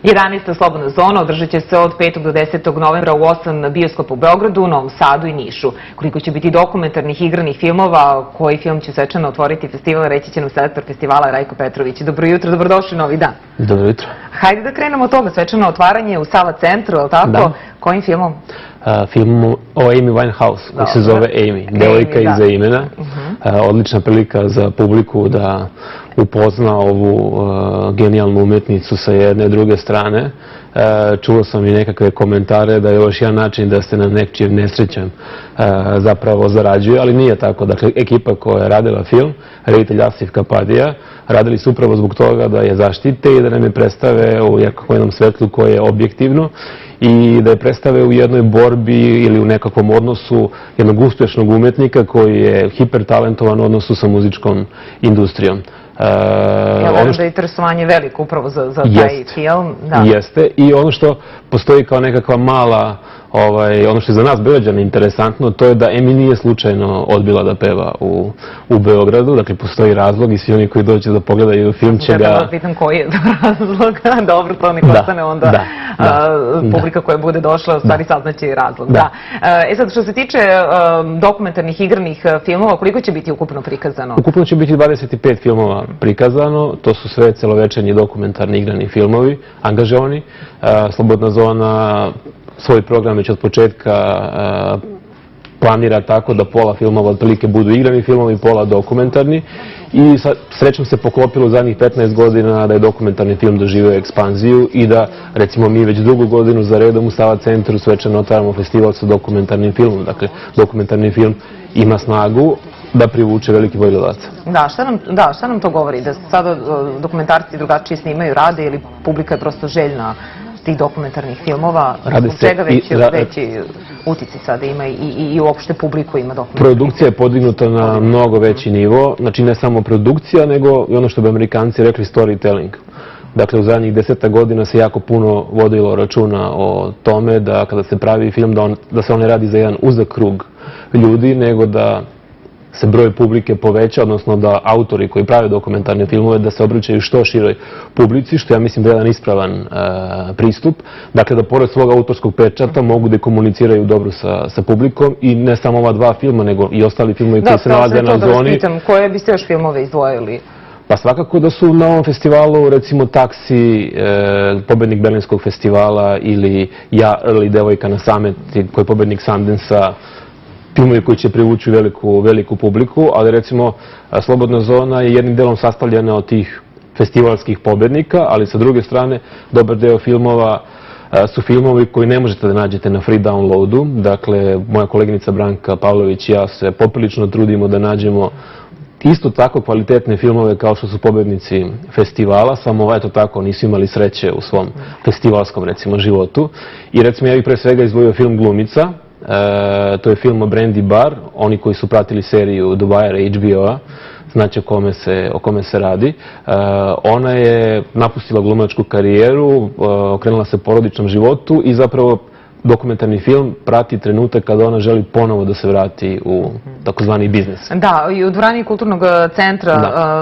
11. slobodna zona održat će se od 5. do 10. novembra u 8 bioskopa u Beogradu, Novom Sadu i Nišu. Koliko će biti dokumentarnih igranih filmova, koji film će svečano otvoriti festival, reći će nam selektor festivala Rajko Petrović. Dobro jutro, dobrodošli Novi dan. Dobro jutro. Hajde da krenemo od toga, svečano otvaranje u Sava centru, je li tako? Da. Kojim filmom? Film o Amy Winehouse, koji se zove Amy, devojka iza imena. Odlična prilika za publiku da upozna ovu genijalnu umetnicu sa jedne i druge strane. Čuo sam i nekakve komentare da je još jedan način da se na nečim nesrećem zapravo zarađuje, ali nije tako. Dakle, ekipa koja je radila film, reditelj Asif Kapadija, radili su upravo zbog toga da je zaštite i da nam je predstave u jednom svetlu koje je objektivno i da je predstave u jednoj borbi ili u nekakvom odnosu jednog uspješnog umetnika koji je hipertalentovan u odnosu sa muzičkom industrijom. Ja verujem da je interesovanje veliko upravo za taj film. Jeste. I ono što postoji kao nekakva mala, ono što je za nas Beograđane interesantno, to je da Emi nije slučajno odbila da peva u Beogradu. Dakle, postoji razlog i svi oni koji dođe da pogledaju film će ga... Ja da pitam koji je razlog. Dobro, to nek ostane onda publika koja bude došla, u stvari saznaće i razlog. Sad, što se tiče dokumentarnih igranih filmova, koliko će biti ukupno prikazano? Ukupno će biti 25 filmova prikazano. To su sve celovečernji dokumentarni igrani filmovi, angažovani. Slobodna zona svoj program već od početka planira tako da pola filmova otprilike budu igrani filmovi, pola dokumentarni. I srećom se poklopilo u zadnjih 15 godina da je dokumentarni film doživio ekspanziju i da, recimo, mi već drugu godinu za redom u Sava centru svečano otvaramo festival sa dokumentarnim filmom. Dakle, dokumentarni film ima snagu da privuče veliki broj gledalaca. Šta nam to govori? Da sada dokumentarci drugačije snimaju, rade ili publika je prosto željna tih dokumentarnih filmova? Zbog čega veći uticaj sada ima i uopšte publiku ima dokumentarnih? Produkcija je podignuta na mnogo veći nivo. Znači, ne samo produkcija, nego i ono što bi Amerikanci rekli storytelling. Dakle, u zadnjih 10 godina se jako puno vodilo računa o tome da kada se pravi film, da se on ne radi za jedan uzak krug ljudi, nego da se broj publike poveća, odnosno da autori koji prave dokumentarne filmove da se obraćaju što široj publici, što ja mislim da je jedan ispravan pristup. Dakle, da pored svog autorskog pečata mogu da komuniciraju dobro sa publikom i ne samo ova dva filma, nego i ostali filmovi koji se nalaze na zoni. Da vas pitam, koje biste još filmove izdvojili? Pa svakako da su na ovom festivalu, recimo, Taksi, pobednik Berlinskog festivala, ili Ja, Early, devojka na sameti, koji je pobednik Sundance-a, filmovi koji će privući veliku publiku, ali recimo Slobodna zona je jednim delom sastavljena od tih festivalskih pobednika, ali sa druge strane dobar deo filmova su filmovi koji ne možete da nađete na free downloadu. Dakle, moja koleginica Branka Pavlović i ja se poprilično trudimo da nađemo isto tako kvalitetne filmove kao što su pobednici festivala, samo eto tako nisu imali sreće u svom festivalskom, recimo, životu. I recimo ja bih pre svega izdvojio film Glumica. To je film o Brandy Barr. Oni koji su pratili seriju The Wire HBO-a znaće o kome se radi. Ona je napustila glumačku karijeru, okrenula se porodičnom životu i zapravo dokumentarni film prati trenutak kada ona želi ponovo da se vrati u takozvani biznis. Da, i u dvorani Kulturnog centra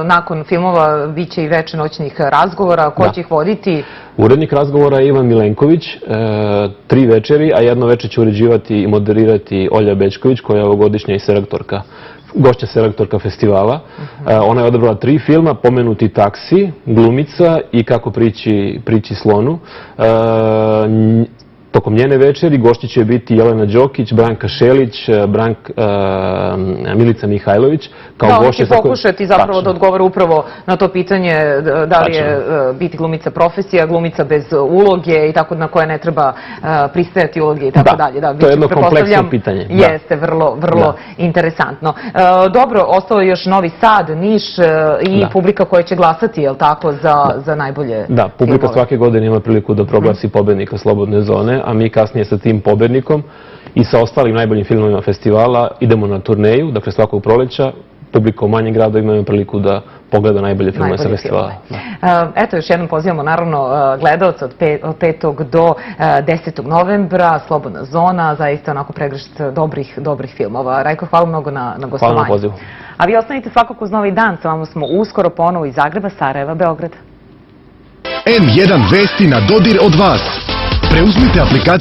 nakon filmova biće i veče noćnih razgovora. Ko će ih voditi? Urednik razgovora je Ivan Milenković, 3 večeri, a jedno večer će uređivati i moderirati Olja Bećković, koja je ovogodišnja i gošća selektorka festivala. Ona je odabrala 3 filma, pomenuti Taksi, Glumica i Kako prići slonu. Tokom njene večeri gošći će biti Jelena Đokić, Branka Šelić, Milica Mihajlović. Da, oni će pokušati zapravo da odgovore upravo na to pitanje da li je biti glumica profesija, glumica bez uloge i tako na koje ne treba pristajati uloge i tako dalje. Da, to je jedno kompleksno pitanje. Jeste, vrlo interesantno. Dobro, ostalo je još Novi Sad, Niš i publika koja će glasati, je li tako, za najbolje filmove? Da, publika svake godine ima priliku da proglasi pobednika Slobodne zone, a mi kasnije sa tim pobednikom i sa ostalim najboljim filmovima festivala idemo na turneju, dakle svakog proleća. Publika u manjim gradovima ima priliku da pogleda najbolje filmove sa festivala. Eto, još jednom pozivamo naravno gledalce od 5. do 10. novembra, Slobodna zona, zaista onako pregršt dobrih filmova. Rajko, hvala mnogo na gostovanju. Hvala na pozivu. A vi ostanite svakako uz Novi dan, sa vama smo uskoro ponovo iz Zagreba, Sarajeva, Beograda. N1 Vesti na dodir od vas. Preuzmite aplikaciju